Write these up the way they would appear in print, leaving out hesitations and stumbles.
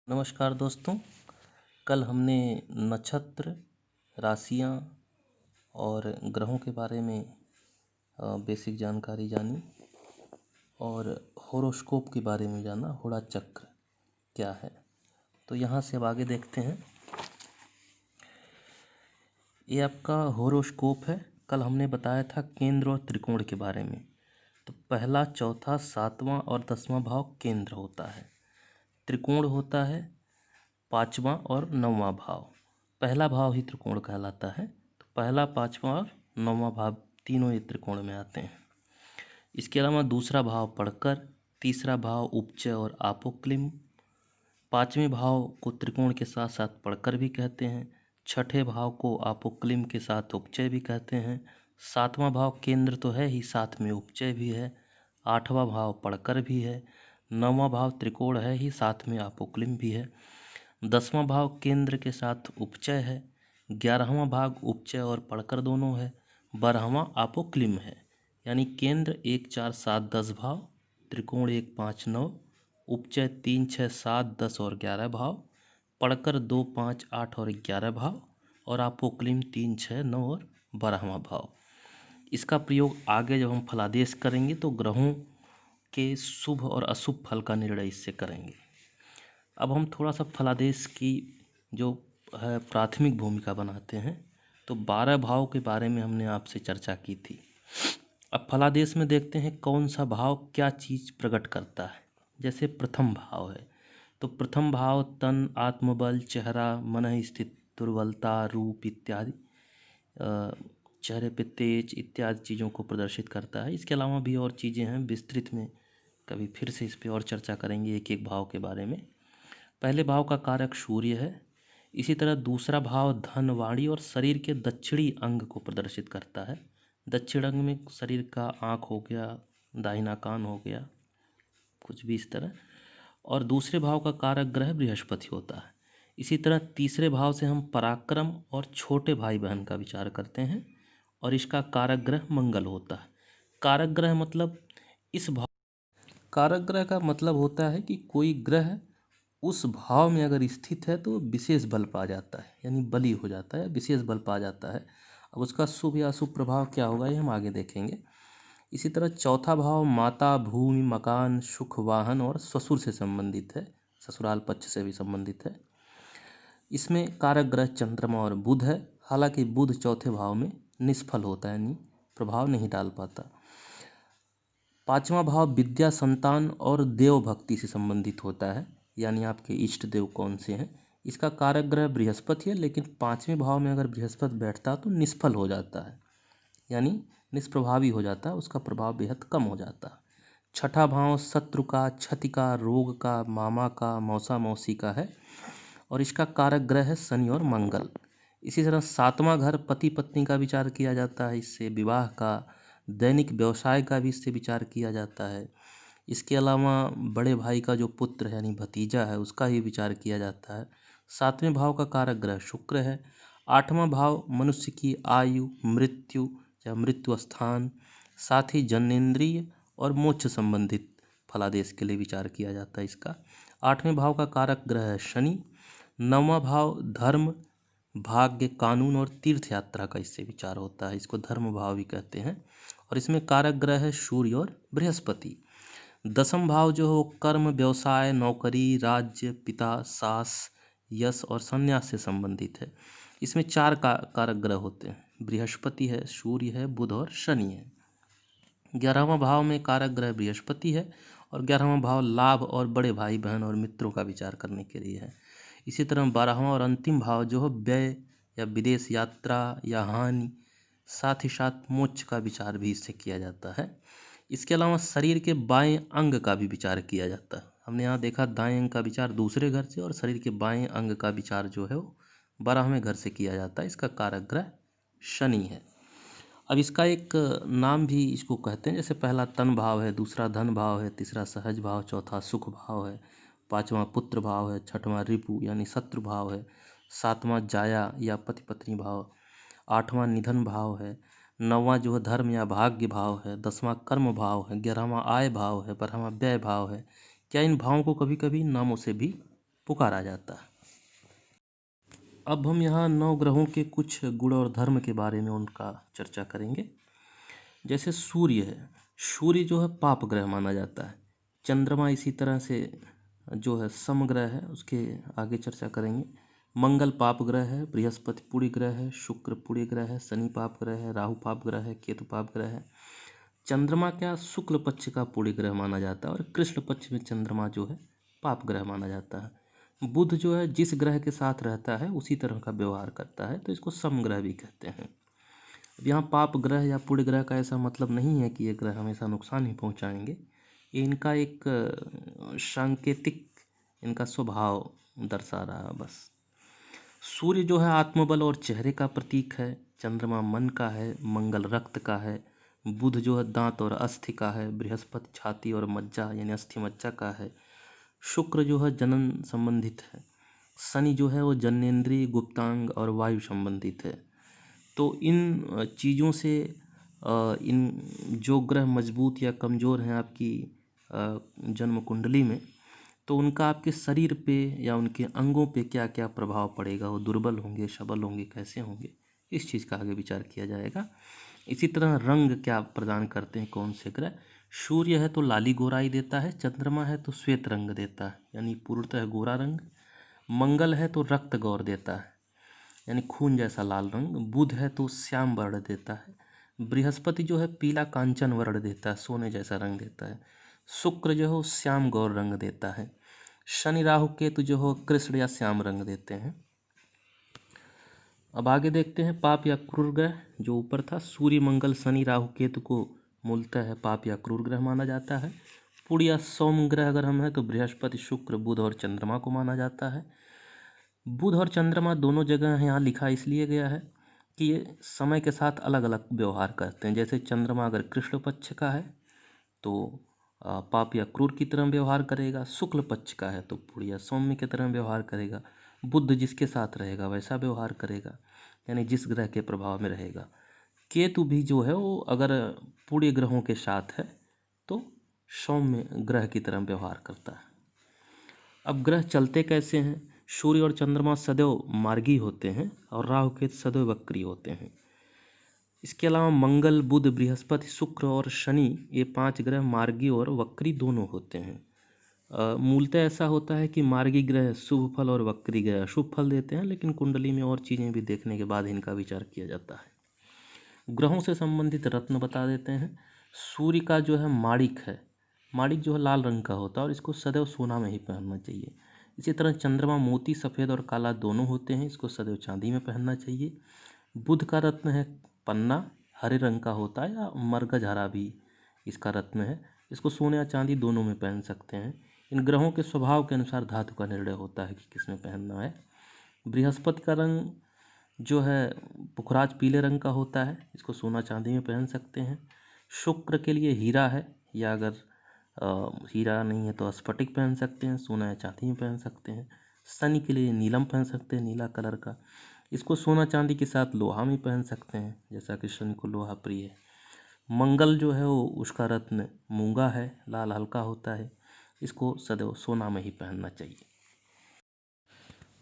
नमस्कार दोस्तों। कल हमने नक्षत्र, राशियां और ग्रहों के बारे में बेसिक जानकारी जानी और होरोस्कोप के बारे में जाना। होरा चक्र क्या है, तो यहाँ से अब आगे देखते हैं। ये आपका होरोस्कोप है। कल हमने बताया था केंद्र और त्रिकोण के बारे में। तो पहला, चौथा, सातवां और 10वां भाव केंद्र होता है। त्रिकोण होता है 5वां और 9वां भाव। पहला भाव ही त्रिकोण कहलाता है। तो पहला, 5वां और 9वां भाव तीनों ये त्रिकोण में आते हैं। इसके अलावा दूसरा भाव पढ़कर, तीसरा भाव उपचय और आपोक्लिम, 5वें भाव को त्रिकोण के साथ साथ पढ़कर भी कहते हैं, छठे भाव को आपोक्लिम के साथ उपचय भी कहते हैं, 7वां भाव केंद्र तो है ही, साथ में उपचय भी है, 8वां भाव पढ़कर भी है, 9वां भाव त्रिकोण है ही, साथ में आपोक्लिम भी है, 10वां भाव केंद्र के साथ उपचय है, 11वां भाग उपचय और पढ़कर दोनों है, 12वां आपोक्लिम है। यानी केंद्र 1, 4, 7, 10 भाव, त्रिकोण 1, 5, 9, उपचय 3, 6, 7, 10 और 11 भाव, पढ़कर 2, 5, 8 और 11 भाव, और आपोक्लिम 3, 6, 9 और 12वां भाव। इसका प्रयोग आगे जब हम फलादेश करेंगे तो ग्रहों के शुभ और अशुभ फल का निर्णय इससे करेंगे। अब हम थोड़ा सा फलादेश की जो है प्राथमिक भूमिका बनाते हैं। तो 12 भाव के बारे में हमने आपसे चर्चा की थी। अब फलादेश में देखते हैं कौन सा भाव क्या चीज़ प्रकट करता है। जैसे प्रथम भाव है, तो प्रथम भाव तन, आत्मबल, चेहरा, मन स्थित, दुर्बलता, रूप इत्यादि, चेहरे पे तेज इत्यादि चीज़ों को प्रदर्शित करता है। इसके अलावा भी और चीज़ें हैं, विस्तृत में कभी फिर से इस पर और चर्चा करेंगे एक एक भाव के बारे में। पहले भाव का कारक सूर्य है। इसी तरह दूसरा भाव धन, वाणी और शरीर के दक्षिणी अंग को प्रदर्शित करता है। दक्षिण अंग में शरीर का आँख हो गया, दाहिना कान हो गया, कुछ भी इस तरह। और दूसरे भाव का कारक ग्रह बृहस्पति होता है। इसी तरह तीसरे भाव से हम पराक्रम और छोटे भाई बहन का विचार करते हैं, और इसका कारक ग्रह मंगल होता है। कारक ग्रह मतलब इस भाव कारक ग्रह का मतलब होता है कि कोई ग्रह उस भाव में अगर स्थित है तो विशेष बल पा जाता है, यानी बली हो जाता है, विशेष बल पा जाता है। अब उसका शुभ या अशुभ प्रभाव क्या होगा ये हम आगे देखेंगे। इसी तरह चौथा भाव माता, भूमि, मकान, सुख, वाहन और ससुर से संबंधित है, ससुराल पक्ष से भी संबंधित है। इसमें कारक ग्रह चंद्रमा और बुध है। हालांकि बुध चौथे भाव में निष्फल होता है, यानी प्रभाव नहीं डाल पाता। पांचवा भाव विद्या, संतान और देव भक्ति से संबंधित होता है, यानी आपके इष्ट देव कौन से हैं। इसका कारक ग्रह बृहस्पति है, लेकिन 5वें भाव में अगर बृहस्पति बैठता तो निष्फल हो जाता है, यानी निष्प्रभावी हो जाता है, उसका प्रभाव बेहद कम हो जाता है। छठा भाव शत्रु का, क्षति का, रोग का, मामा का, मौसा मौसी का है, और इसका कारक ग्रह है शनि और मंगल। इसी तरह 7वां घर पति पत्नी का विचार किया जाता है, इससे विवाह का, दैनिक व्यवसाय का भी इससे विचार किया जाता है। इसके अलावा बड़े भाई का जो पुत्र है यानी भतीजा है उसका ही विचार किया जाता है। 7वें भाव का कारक ग्रह शुक्र है। 8वां भाव मनुष्य की आयु, मृत्यु या मृत्यु स्थान, साथ ही जनेंद्रिय और मोक्ष संबंधित फलादेश के लिए विचार किया जाता है इसका। 8वें भाव का कारक ग्रह है शनि। 9वां भाव धर्म, भाग्य, कानून और तीर्थ यात्रा का इससे विचार होता है, इसको धर्म भाव भी कहते हैं, और इसमें कारक ग्रह है सूर्य और बृहस्पति। 10वां भाव जो हो कर्म, व्यवसाय, नौकरी, राज्य, पिता, सास, यश और संन्यास से संबंधित है। इसमें 4 कारक ग्रह होते हैं, बृहस्पति है, सूर्य है, बुध और शनि है। 11वां भाव में कारक ग्रह बृहस्पति है, और 11वां भाव लाभ और बड़े भाई बहन और मित्रों का विचार करने के लिए है। इसी तरह 12वां और अंतिम भाव जो है व्यय या विदेश यात्रा या हानि, साथ ही साथ मोक्ष का विचार भी इससे किया जाता है। इसके अलावा शरीर के बाएं अंग का भी विचार किया जाता है। हमने यहाँ देखा दाएं अंग का विचार दूसरे घर से, और शरीर के बाएं अंग का विचार जो है वो 12वें घर से किया जाता है। इसका कारक ग्रह शनि है। अब इसका एक नाम भी इसको कहते हैं, जैसे पहला तन भाव है, दूसरा धन भाव है, तीसरा सहज भाव, चौथा सुख भाव है, 5वां पुत्र भाव है, 6वां रिपु यानी शत्रु भाव है, 7वां जाया या पति पत्नी भाव, 8वां निधन भाव है, 9वां जो है धर्म या भाग्य भाव है, 10वां कर्म भाव है, 11वां आय भाव है, 12वां व्यय भाव है। क्या इन भावों को कभी कभी नामों से भी पुकारा जाता है। अब हम यहाँ 9 ग्रहों के कुछ गुण और धर्म के बारे में उनका चर्चा करेंगे। जैसे सूर्य है, सूर्य जो है पाप ग्रह माना जाता है। चंद्रमा इसी तरह से जो है समग्रह है, उसके आगे चर्चा करेंगे। मंगल पाप ग्रह है, बृहस्पति पुण्य ग्रह है, शुक्र पुण्य ग्रह है, शनि पाप ग्रह है, राहु पाप ग्रह है, केतु पाप ग्रह है। चंद्रमा क्या शुक्ल पक्ष का पुण्य ग्रह माना जाता है और कृष्ण पक्ष में चंद्रमा जो है पाप ग्रह माना जाता है। बुध जो है जिस ग्रह के साथ रहता है उसी तरह का व्यवहार करता है, तो इसको समग्रह भी कहते हैं। अब यहाँ पाप ग्रह या पुण्य ग्रह का ऐसा मतलब नहीं है कि ये ग्रह हमेशा नुकसान ही पहुँचाएंगे। ये इनका एक सांकेतिक इनका स्वभाव दर्शा रहा है बस। सूर्य जो है आत्मबल और चेहरे का प्रतीक है, चंद्रमा मन का है, मंगल रक्त का है, बुध जो है दांत और अस्थि का है, बृहस्पति छाती और मज्जा यानी अस्थि मज्जा का है, शुक्र जो है जनन संबंधित है, शनि जो है वो जनेंद्रिय गुप्तांग और वायु संबंधित है। तो इन चीज़ों से इन जो ग्रह मजबूत या कमज़ोर हैं आपकी जन्म कुंडली में, तो उनका आपके शरीर पे या उनके अंगों पे क्या क्या प्रभाव पड़ेगा, वो दुर्बल होंगे सबल होंगे कैसे होंगे, इस चीज़ का आगे विचार किया जाएगा। इसी तरह रंग क्या प्रदान करते हैं कौन से ग्रह। सूर्य है तो लाली गोराई देता है, चंद्रमा है तो श्वेत रंग देता है यानी पूर्णतः गोरा रंग, मंगल है तो रक्त गौर देता है यानी खून जैसा लाल रंग, बुध है तो श्याम वर्ण देता है, बृहस्पति जो है पीला कांचन वर्ण देता है सोने जैसा रंग देता है, शुक्र जो है श्याम गौर रंग देता है, शनि राहु केतु जो हो कृष्ण या श्याम रंग देते हैं। अब आगे देखते हैं पाप या क्रूर ग्रह। जो ऊपर था सूर्य मंगल शनि राहु केतु को मूलतः है पाप या क्रूर ग्रह माना जाता है। पुण्य या सौम ग्रह अगर हम हैं तो बृहस्पति शुक्र बुध और चंद्रमा को माना जाता है। बुध और चंद्रमा दोनों जगह यहाँ लिखा इसलिए गया है कि ये समय के साथ अलग अलग व्यवहार करते हैं। जैसे चंद्रमा अगर कृष्ण पक्ष का है तो पाप या क्रूर की तरह व्यवहार करेगा, शुक्ल पक्ष का है तो पुण्य या सौम्य की तरह व्यवहार करेगा, बुध जिसके साथ रहेगा वैसा व्यवहार करेगा यानी जिस ग्रह के प्रभाव में रहेगा। केतु भी जो है वो अगर पुण्य ग्रहों के साथ है तो सौम्य ग्रह की तरह व्यवहार करता है। अब ग्रह चलते कैसे हैं। सूर्य और चंद्रमा सदैव मार्गी होते हैं और राहु केतु सदैव वक्री होते हैं। इसके अलावा मंगल बुध बृहस्पति शुक्र और शनि ये 5 ग्रह मार्गी और वक्री दोनों होते हैं। मूलतः ऐसा होता है कि मार्गी ग्रह शुभ फल और वक्री ग्रह अशुभ फल देते हैं, लेकिन कुंडली में और चीज़ें भी देखने के बाद इनका विचार किया जाता है। ग्रहों से संबंधित रत्न बता देते हैं। सूर्य का जो है माणिक है, माणिक जो है लाल रंग का होता है और इसको सदैव सोना में ही पहनना चाहिए। इसी तरह चंद्रमा मोती सफ़ेद और काला दोनों होते हैं, इसको सदैव चांदी में पहनना चाहिए। बुध का रत्न है पन्ना, हरे रंग का होता है या मरकज हरा भी इसका रत्न है, इसको सोने या चांदी दोनों में पहन सकते हैं। इन ग्रहों के स्वभाव के अनुसार धातु का निर्णय होता है कि किस में पहनना है। बृहस्पति का रंग जो है पुखराज पीले रंग का होता है, इसको सोना चांदी में पहन सकते हैं। शुक्र के लिए हीरा है या अगर हीरा नहीं है तो स्फटिक पहन सकते हैं, सोना या चांदी में पहन सकते हैं। शनि के लिए नीलम पहन सकते हैं, नीला कलर का, इसको सोना चांदी के साथ लोहा में पहन सकते हैं जैसा कि शनि को लोहा प्रिय है। मंगल जो है वो उसका रत्न मूंगा है, लाल हल्का होता है, इसको सदैव सोना में ही पहनना चाहिए।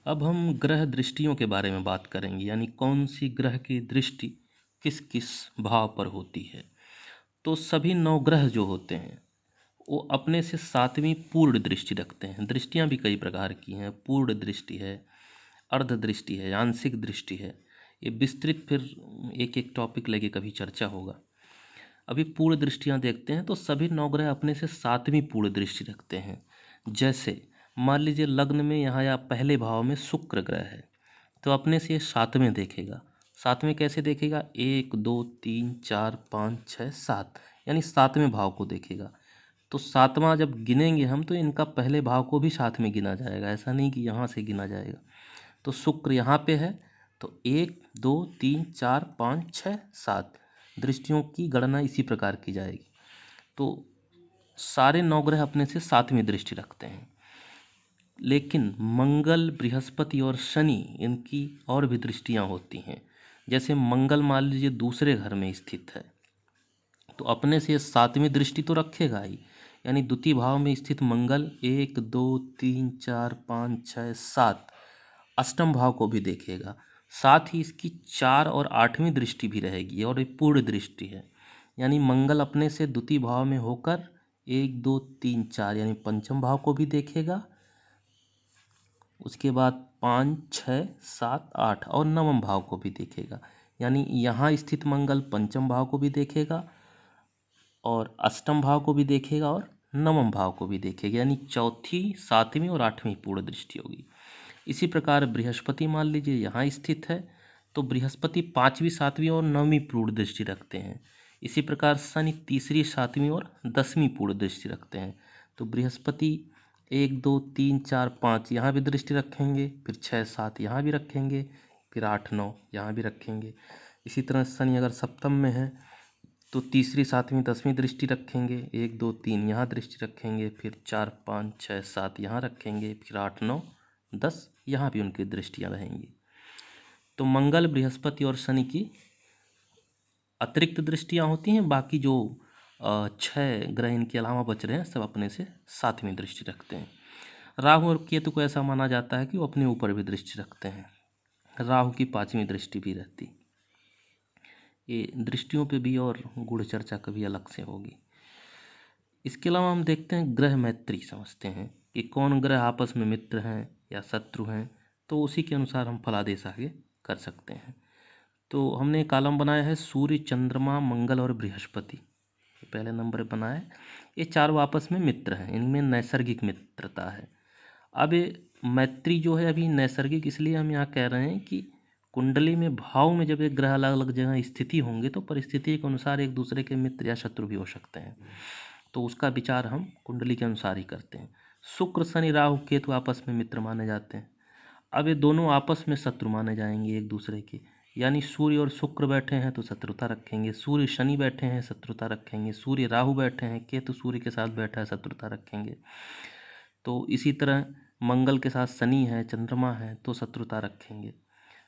अब हम ग्रह दृष्टियों के बारे में बात करेंगे, यानी कौन सी ग्रह की दृष्टि किस किस भाव पर होती है। तो सभी 9 ग्रह जो होते हैं वो अपने से 7वीं पूर्ण दृष्टि रखते हैं। दृष्टियां भी कई प्रकार की हैं, पूर्ण दृष्टि है, अर्ध दृष्टि है, आंशिक दृष्टि है। ये विस्तृत फिर एक एक टॉपिक लेके कभी चर्चा होगा। अभी पूर्ण दृष्टियां देखते हैं। तो सभी 9 ग्रह अपने से 7वीं पूर्ण दृष्टि रखते हैं। जैसे मान लीजिए लग्न में यहाँ या पहले भाव में शुक्र ग्रह है तो अपने से ये 7वें देखेगा। 7वें कैसे देखेगा, 1 2 3 4 5 6 7 यानी 7वें भाव को देखेगा। तो 7वां जब गिनेंगे हम तो इनका पहले भाव को भी साथ में गिना जाएगा, ऐसा नहीं कि यहाँ से गिना जाएगा। तो शुक्र यहाँ पे है तो 1 2 3 4 5 6 7 दृष्टियों की गणना इसी प्रकार की जाएगी। तो सारे 9 ग्रह अपने से 7वीं दृष्टि रखते हैं। लेकिन मंगल बृहस्पति और शनि इनकी और भी दृष्टियां होती हैं। जैसे मंगल मान लीजिए दूसरे घर में स्थित है तो अपने से 7वीं दृष्टि तो रखेगा ही, यानी द्वितीय भाव में स्थित मंगल 1 2 3 4 5 6 7 अष्टम भाव को भी देखेगा। साथ ही इसकी 4 और 8वीं दृष्टि भी रहेगी और ये पूर्ण दृष्टि है। यानी मंगल अपने से द्वितीय भाव में होकर 1 2 3 4 यानी पंचम भाव को भी देखेगा। उसके बाद 5 6 7 8 और नवम भाव को भी देखेगा। यानी यहाँ स्थित मंगल पंचम भाव को भी देखेगा और अष्टम भाव को भी देखेगा और नवम भाव को भी देखेगा। यानी चौथी, सातवीं और आठवीं पूर्ण दृष्टि होगी। इसी प्रकार बृहस्पति मान लीजिए यहाँ स्थित है, तो बृहस्पति 5वीं, 7वीं और 9वीं पूर्ण दृष्टि रखते हैं। इसी प्रकार शनि तीसरी, 7वीं और 10वीं पूर्ण दृष्टि रखते हैं। तो बृहस्पति 1 2 3 4 5 यहाँ भी दृष्टि रखेंगे, फिर 6 7 यहाँ भी रखेंगे, फिर 8 9 यहाँ भी रखेंगे। इसी तरह शनि अगर सप्तम में है तो तीसरी, 7वीं, 10वीं दृष्टि रखेंगे, 1 2 3 यहाँ दृष्टि रखेंगे, फिर 4 5 6 7 यहाँ रखेंगे, फिर 8 9 10 यहाँ भी उनकी दृष्टियाँ रहेंगी। तो मंगल, बृहस्पति और शनि की अतिरिक्त दृष्टियाँ होती हैं। बाकी जो 6 ग्रह इनके अलावा बच रहे हैं सब अपने से 7वीं दृष्टि रखते हैं। राहु और केतु को ऐसा माना जाता है कि वो अपने ऊपर भी दृष्टि रखते हैं। राहु की 5वीं दृष्टि भी रहती। ये दृष्टियों पे भी और गूढ़ चर्चा कभी अलग से होगी। इसके अलावा हम देखते हैं ग्रह मैत्री, समझते हैं कि कौन ग्रह आपस में मित्र हैं या शत्रु हैं, तो उसी के अनुसार हम फलादेश आगे कर सकते हैं। तो हमने कॉलम बनाया है सूर्य, चंद्रमा, मंगल और बृहस्पति, पहले नंबर पर बनाया है। ये चारों आपस में मित्र हैं, इनमें नैसर्गिक मित्रता है। अब ये मैत्री जो है अभी नैसर्गिक इसलिए हम यहाँ कह रहे हैं कि कुंडली में भाव में जब एक ग्रह अलग अलग जगह स्थिति होंगे तो परिस्थिति के अनुसार एक दूसरे के मित्र या शत्रु भी हो सकते हैं। तो उसका विचार हम कुंडली के अनुसार ही करते हैं। शुक्र, शनि, राहु, केतु आपस में मित्र माने जाते हैं। अब ये दोनों आपस में शत्रु माने जाएंगे एक दूसरे के। यानी सूर्य और शुक्र बैठे हैं तो शत्रुता रखेंगे, सूर्य शनि बैठे हैं शत्रुता रखेंगे, सूर्य राहु बैठे हैं, केतु सूर्य के साथ बैठा है शत्रुता रखेंगे। तो इसी तरह मंगल के साथ शनि है, चंद्रमा है तो शत्रुता रखेंगे।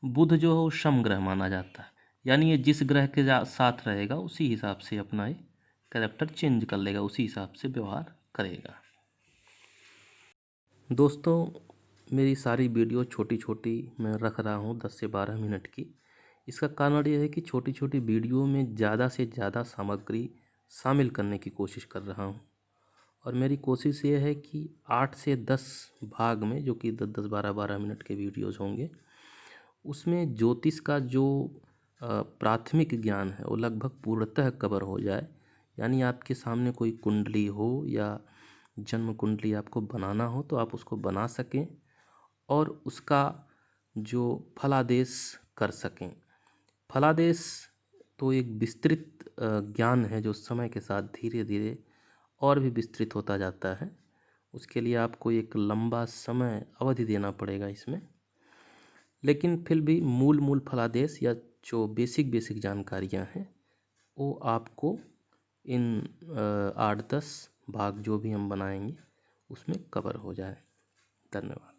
बुध जो है वो शम ग्रह माना जाता है, यानी ये जिस ग्रह के साथ रहेगा उसी हिसाब से अपना ये कैरेक्टर चेंज कर लेगा, उसी हिसाब से व्यवहार करेगा। दोस्तों, मेरी सारी वीडियो छोटी छोटी मैं रख रहा हूँ 10 से 12 मिनट की। इसका कारण ये है कि छोटी छोटी वीडियो में ज़्यादा से ज़्यादा सामग्री शामिल करने की कोशिश कर रहा हूँ। और मेरी कोशिश ये है कि 8 से 10 भाग में, जो कि 10 10 12 12 मिनट के वीडियोज़ होंगे, उसमें ज्योतिष का जो प्राथमिक ज्ञान है वो लगभग पूर्णतः कवर हो जाए। यानी आपके सामने कोई कुंडली हो या जन्म कुंडली आपको बनाना हो तो आप उसको बना सकें और उसका जो फलादेश कर सकें। फलादेश तो एक विस्तृत ज्ञान है जो समय के साथ धीरे धीरे और भी विस्तृत होता जाता है। उसके लिए आपको एक लंबा समय अवधि देना पड़ेगा इसमें, लेकिन फिर भी मूल फलादेश या जो बेसिक जानकारियां हैं वो आपको इन 8-10 भाग जो भी हम बनाएंगे उसमें कवर हो जाए। धन्यवाद।